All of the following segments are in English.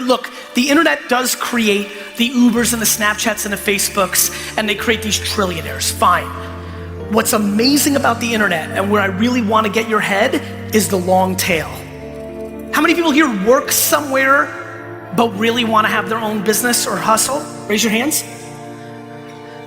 look, the internet does create the Ubers and the Snapchats and the Facebooks, and they create these trillionaires, fine. What's amazing about the internet, and where I really want to get your head, is the long tail. How many people here work somewhere, but really want to have their own business or hustle? Raise your hands.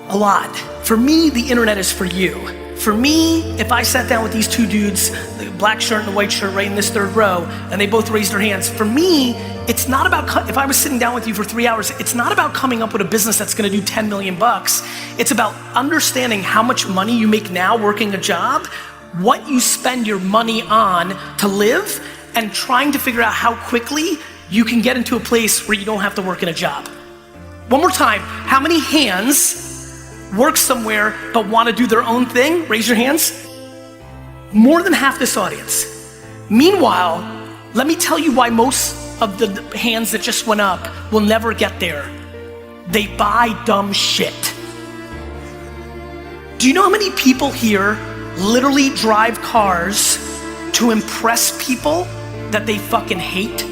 A lot. For me, the internet is for you. For me, if I sat down with these two dudes, the black shirt and the white shirt right in this third row, and they both raised their hands, for me, it's not about, if I was sitting down with you for 3 hours, it's not about coming up with a business that's gonna do 10 million bucks. It's about understanding how much money you make now working a job, what you spend your money on to live, and trying to figure out how quickly you can get into a place where you don't have to work in a job. One more time, how many hands work somewhere but want to do their own thing? Raise your hands. More than half this audience. Meanwhile, let me tell you why most of the hands that just went up will never get there. They buy dumb shit. Do you know how many people here literally drive cars to impress people that they fucking hate?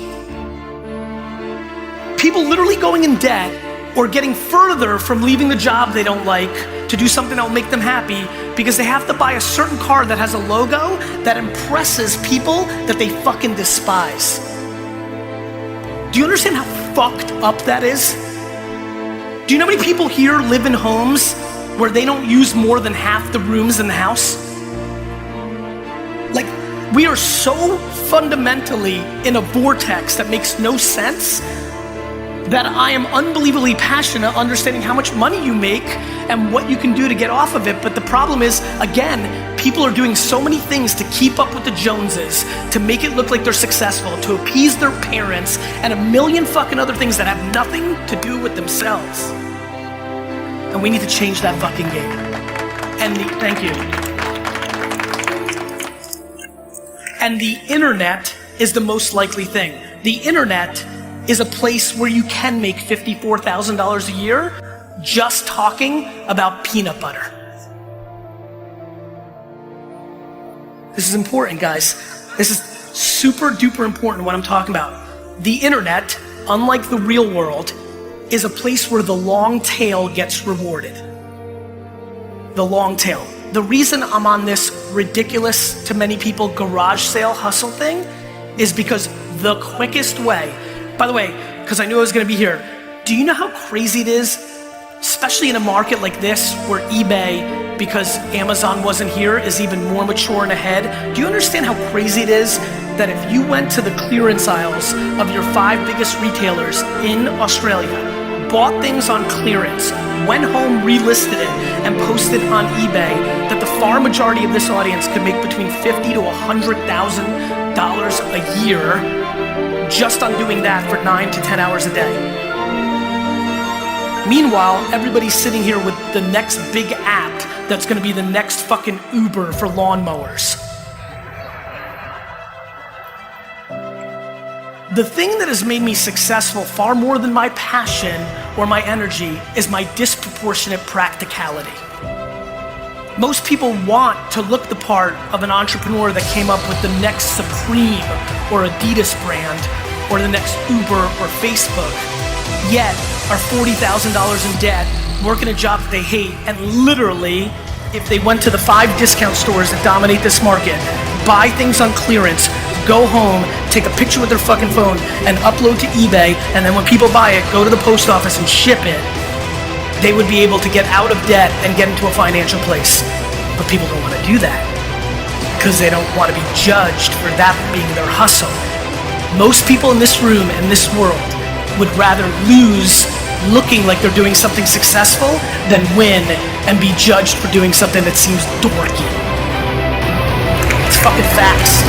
People literally going in debt or getting further from leaving the job they don't like to do something that will make them happy because they have to buy a certain car that has a logo that impresses people that they fucking despise. Do you understand how fucked up that is? Do you know how many people here live in homes where they don't use more than half the rooms in the house? Like, we are so fundamentally in a vortex that makes no sense that I am unbelievably passionate understanding how much money you make and what you can do to get off of it. But the problem is, again, people are doing so many things to keep up with the Joneses, to make it look like they're successful, to appease their parents, and a million fucking other things that have nothing to do with themselves. And we need to change that fucking game. And thank you. And the internet is the most likely thing. The internet is a place where you can make $54,000 a year just talking about peanut butter. This is important, guys. This is super duper important what I'm talking about. The internet, unlike the real world, is a place where the long tail gets rewarded. The long tail. The reason I'm on this ridiculous to many people garage sale hustle thing is because the quickest way, by the way, because I knew I was gonna be here, do you know how crazy it is, especially in a market like this where eBay, because Amazon wasn't here, is even more mature and ahead? Do you understand how crazy it is that if you went to the clearance aisles of your 5 biggest retailers in Australia, bought things on clearance, went home, relisted it, and posted on eBay, that the far majority of this audience could make between $50,000 to $100,000 a year just on doing that for 9 to 10 hours a day. Meanwhile, everybody's sitting here with the next big app that's gonna be the next fucking Uber for lawnmowers. The thing that has made me successful far more than my passion or my energy is my disproportionate practicality. Most people want to look the part of an entrepreneur that came up with the next Supreme or Adidas brand or the next Uber or Facebook, yet are $40,000 in debt, working a job that they hate, and literally, if they went to the 5 discount stores that dominate this market, buy things on clearance, go home, take a picture with their fucking phone, and upload to eBay, and then when people buy it, go to the post office and ship it, they would be able to get out of debt and get into a financial place. But people don't want to do that because they don't want to be judged for that being their hustle. Most people in this room and this world would rather lose looking like they're doing something successful than win and be judged for doing something that seems dorky. It's fucking facts.